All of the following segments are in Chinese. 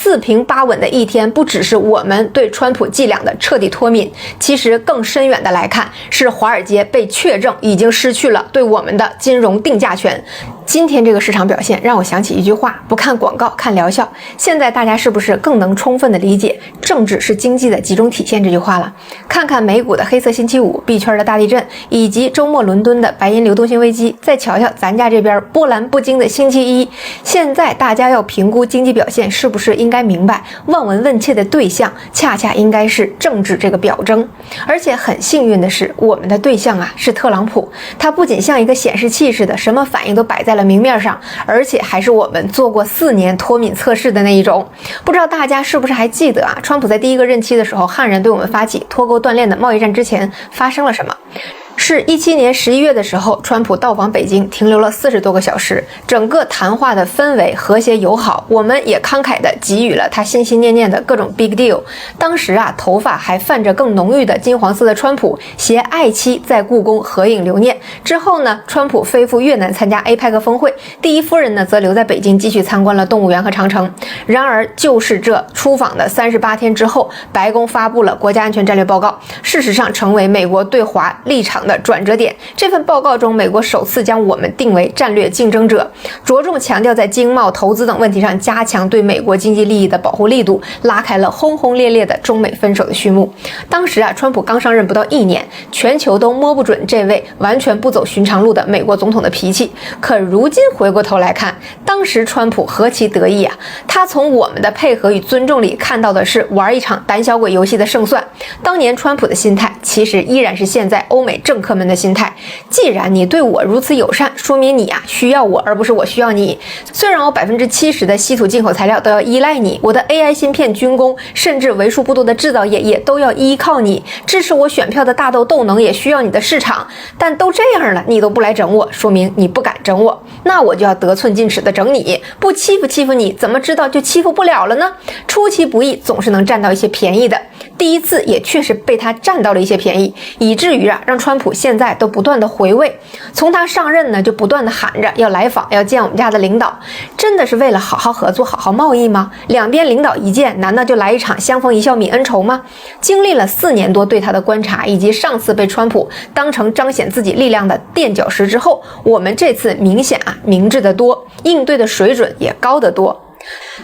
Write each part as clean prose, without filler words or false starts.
四平八稳的一天，不只是我们对川普伎俩的彻底脱敏，其实更深远的来看，是华尔街被确证已经失去了对我们的金融定价权。今天这个市场表现让我想起一句话：不看广告，看疗效。现在大家是不是更能充分的理解政治是经济的集中体现这句话了？看看美股的黑色星期五、币圈的大地震，以及周末伦敦的白银流动性危机，再瞧瞧咱家这边波澜不惊的星期一。现在大家要评估经济表现，是不是应该明白望闻问切的对象恰恰应该是政治这个表征？而且很幸运的是，我们的对象啊是特朗普，他不仅像一个显示器似的，什么反应都摆在了明面上，而且还是我们做过4年脱敏测试的那一种。不知道大家是不是还记得啊？川普在第一个任期的时候，悍然对我们发起脱钩断链的贸易战之前发生了什么？是17年11月的时候，川普到访北京，停留了40多个小时，整个谈话的氛围和谐友好，我们也慷慨地给予了他心心念念的各种 big deal。当时啊，头发还泛着更浓郁的金黄色的川普携爱妻在故宫合影留念。之后呢，川普飞赴越南参加 APEC 峰会，第一夫人呢则留在北京继续参观了动物园和长城。然而，就是这出访的38天之后，白宫发布了国家安全战略报告，事实上成为美国对华立场的转折点。这份报告中，美国首次将我们定为战略竞争者，着重强调在经贸、投资等问题上加强对美国经济利益的保护力度，拉开了轰轰烈烈的中美分手的序幕。当时啊，川普刚上任不到1年，全球都摸不准这位完全不走寻常路的美国总统的脾气。可如今回过头来看，当时川普何其得意啊！他从我们的配合与尊重里看到的是玩一场胆小鬼游戏的胜算。当年川普的心态，其实依然是现在欧美政客们的心态。既然你对我如此友善，说明你啊需要我，而不是我需要你。虽然我70%的稀土进口材料都要依赖你，我的 AI 芯片、军工，甚至为数不多的制造业也都要依靠你，支持我选票的大豆动能也需要你的市场。但都这样了，你都不来整我，说明你不敢整我，那我就要得寸进尺的整你，不欺负你，怎么知道就欺负不了了呢？出其不意，总是能占到一些便宜的。第一次也确实被他占到了一些便宜，以至于啊，让川普现在都不断的回味。从他上任呢，就不断的喊着要来访，要见我们家的领导，真的是为了好好合作、好好贸易吗？两边领导一见，难道就来一场相逢一笑泯恩仇吗？经历了4年多对他的观察，以及上次被川普当成彰显自己力量的垫脚石之后，我们这次明显啊明智得多，应对的水准也高得多。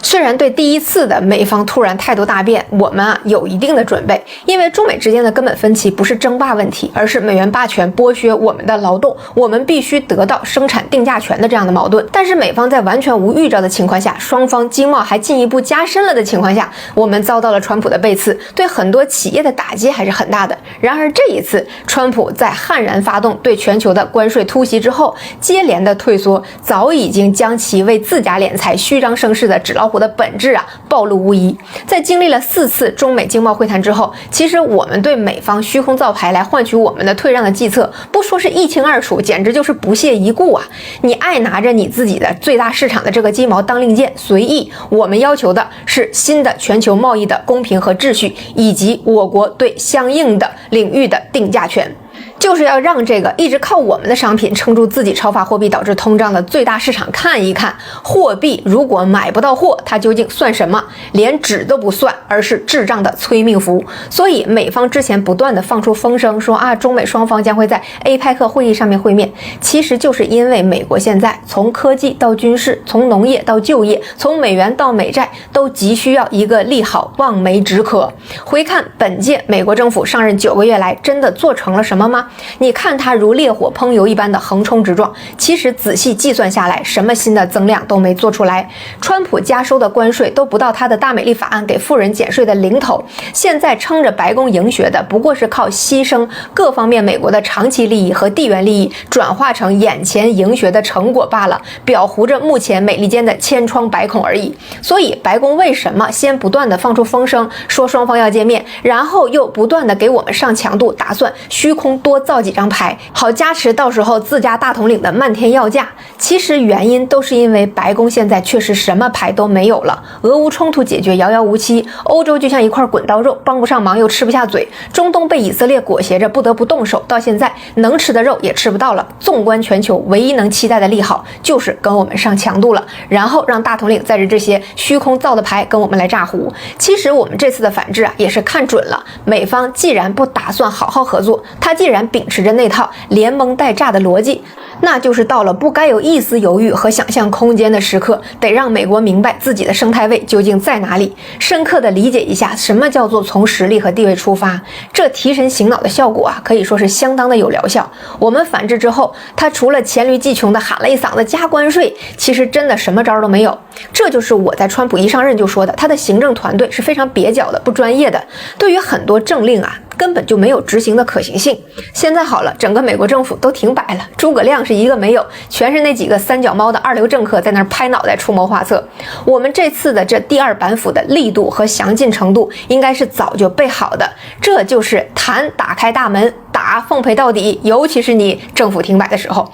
虽然对第一次的美方突然态度大变，我们啊有一定的准备，因为中美之间的根本分歧不是争霸问题，而是美元霸权剥削我们的劳动，我们必须得到生产定价权的这样的矛盾。但是美方在完全无预兆的情况下，双方经贸还进一步加深了的情况下，我们遭到了川普的背刺，对很多企业的打击还是很大的。然而这一次，川普在悍然发动对全球的关税突袭之后，接连的退缩，早已经将其为自家敛财、虚张声势的纸老虎的本质啊暴露无遗。在经历了4次中美经贸会谈之后，其实我们对美方虚空造牌来换取我们的退让的计策，不说是一清二楚，简直就是不屑一顾啊！你爱拿着你自己的最大市场的这个鸡毛当令箭随意，我们要求的是新的全球贸易的公平和秩序，以及我国对相应的领域的定价权。就是要让这个一直靠我们的商品撑住自己超发货币导致通胀的最大市场看一看，货币如果买不到货，它究竟算什么？连纸都不算，而是智障的催命符。所以美方之前不断的放出风声说啊，中美双方将会在 APEC 会议上面会面，其实就是因为美国现在从科技到军事，从农业到就业，从美元到美债，都急需要一个利好，望梅止渴。回看本届美国政府上任9个月来，真的做成了什么吗？你看它如烈火烹油一般的横冲直撞，其实仔细计算下来，什么新的增量都没做出来。川普加收的关税都不到他的大美丽法案给富人减税的零头，现在撑着白宫赢学的不过是靠牺牲各方面美国的长期利益和地缘利益，转化成眼前赢学的成果罢了，裱糊着目前美利坚的千疮百孔而已。所以白宫为什么先不断的放出风声说双方要见面，然后又不断的给我们上强度，打算虚空多多造几张牌，好加持到时候自家大统领的漫天要价。其实原因都是因为白宫现在确实什么牌都没有了，俄乌冲突解决遥遥无期，欧洲就像一块滚刀肉，帮不上忙又吃不下嘴，中东被以色列裹挟着不得不动手，到现在能吃的肉也吃不到了。纵观全球，唯一能期待的利好就是跟我们上强度了，然后让大统领载着这些虚空造的牌跟我们来炸胡。其实我们这次的反制啊也是看准了，美方既然不打算好好合作，他既然秉持着那套连蒙带炸的逻辑，那就是到了不该有一丝犹豫和想象空间的时刻，得让美国明白自己的生态位究竟在哪里，深刻的理解一下什么叫做从实力和地位出发。这提神醒脑的效果啊，可以说是相当的有疗效。我们反制之后，他除了黔驴技穷的喊了一嗓子加关税，其实真的什么招都没有。这就是我在川普一上任就说的，他的行政团队是非常蹩脚的、不专业的，对于很多政令啊根本就没有执行的可行性。现在好了，整个美国政府都停摆了，诸葛亮是一个没有，全是那几个三脚猫的二流政客在那儿拍脑袋出谋划策。我们这次的这第二板斧的力度和详尽程度应该是早就备好的，这就是弹打开大门，打奉陪到底，尤其是你政府停摆的时候。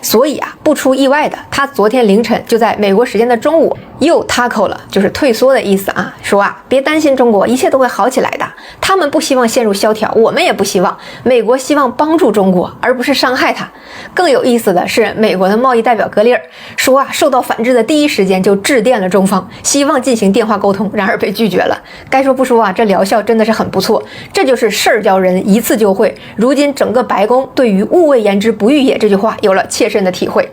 所以啊，不出意外的，他昨天凌晨就在美国时间的中午又 taco 了，就是退缩的意思啊，说啊别担心中国，一切都会好起来的。他们不希望陷入萧条，我们也不希望，美国希望帮助中国而不是伤害它。更有意思的是，美国的贸易代表格里尔说啊，受到反制的第一时间就致电了中方，希望进行电话沟通，然而被拒绝了。该说不说啊，这疗效真的是很不错，这就是事儿教人一次就会。如今整个白宫对于勿谓言之不欲也这句话有了切身的体会。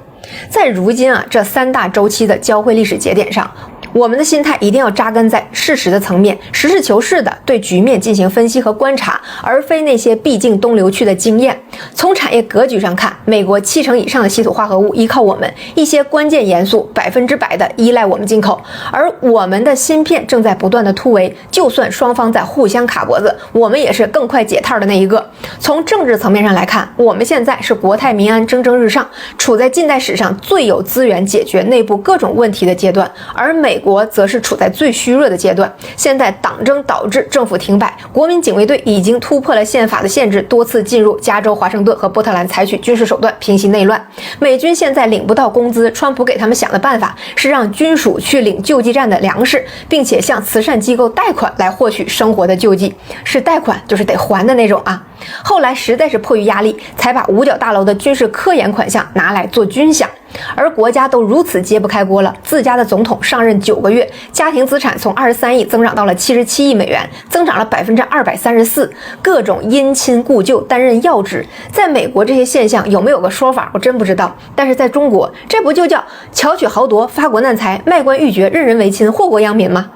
在如今啊这三大周期的交汇历史节点上，我们的心态一定要扎根在事实的层面，实事求是的对局面进行分析和观察，而非那些毕竟东流去的经验。从产业格局上看，美国70%以上的稀土化合物依靠我们，一些关键元素100%的依赖我们进口，而我们的芯片正在不断的突围，就算双方在互相卡脖子，我们也是更快解套的那一个。从政治层面上来看，我们现在是国泰民安蒸蒸日上，处在近代史上最有资源解决内部各种问题的阶段，而美国则是处在最虚弱的阶段。现在党争导致政府停摆，国民警卫队已经突破了宪法的限制，多次进入加州、华盛顿和波特兰采取军事手段平息内乱。美军现在领不到工资，川普给他们想的办法是让军属去领救济站的粮食，并且向慈善机构贷款来获取生活的救济，是贷款就是得还的那种啊。后来实在是迫于压力，才把五角大楼的军事科研款项拿来做军饷。而国家都如此揭不开锅了，自家的总统上任9个月，家庭资产从23亿增长到了77亿美元，增长了234%，各种姻亲故旧担任要职。在美国这些现象有没有个说法我真不知道，但是在中国这不就叫巧取豪夺、发国难财、卖官鬻爵、任人唯亲、祸国殃民吗？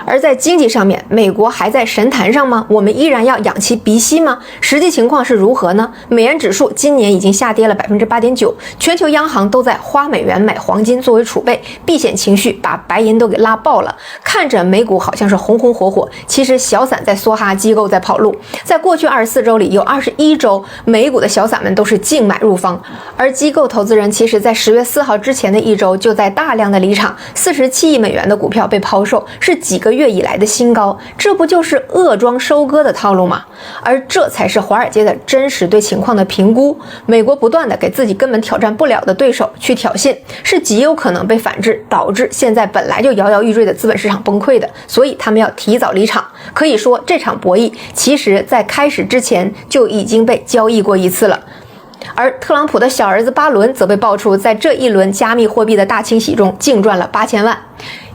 而在经济上面，美国还在神坛上吗？我们依然要仰其鼻息吗？实际情况是如何呢？美元指数今年已经下跌了 8.9%， 全球央行都在花美元买黄金作为储备，避险情绪把白银都给拉爆了。看着美股好像是红红火火，其实小散在梭哈，机构在跑路。在过去24周里，有21周美股的小散们都是净买入方，而机构投资人其实在10月4号之前的一周就在大量的离场，47亿美元的股票被抛售，是几个月以来的新高，这不就是恶庄收割的套路吗？而这才是华尔街的真实对情况的评估。美国不断的给自己根本挑战不了的对手去挑衅，是极有可能被反制，导致现在本来就摇摇欲坠的资本市场崩溃的，所以他们要提早离场。可以说这场博弈其实在开始之前就已经被交易过一次了。而特朗普的小儿子巴伦则被爆出在这一轮加密货币的大清洗中净赚了8000万。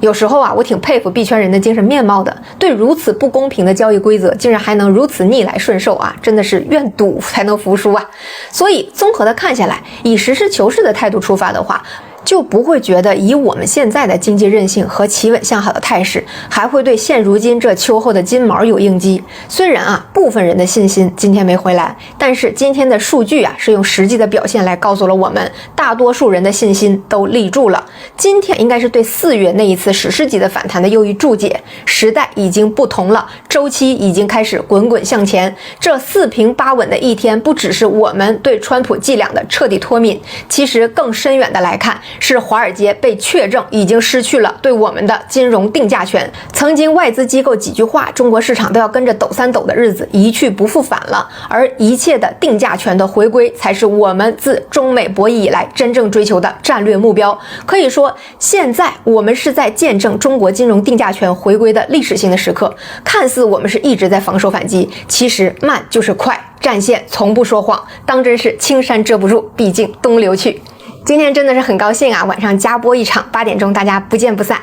有时候啊，我挺佩服币圈人的精神面貌的，对如此不公平的交易规则竟然还能如此逆来顺受啊，真的是愿赌才能服输啊。所以综合的看下来，以实事求是的态度出发的话，就不会觉得以我们现在的经济韧性和企稳向好的态势，还会对现如今这秋后的金毛有应激。虽然啊，部分人的信心今天没回来，但是今天的数据啊，是用实际的表现来告诉了我们，大多数人的信心都立住了。今天应该是对4月那一次史诗级的反弹的又一注解，时代已经不同了，周期已经开始滚滚向前。这4平8稳的一天，不只是我们对川普伎俩的彻底脱敏，其实更深远的来看，是华尔街被确证已经失去了对我们的金融定价权。曾经外资机构几句话，中国市场都要跟着抖三抖的日子一去不复返了，而一切的定价权的回归才是我们自中美博弈以来真正追求的战略目标。可以说，现在我们是在见证中国金融定价权回归的历史性的时刻。看似我们是一直在防守反击，其实慢就是快，战线从不说谎，当真是青山遮不住，毕竟东流去。今天真的是很高兴啊，晚上加播一场，8点钟大家不见不散。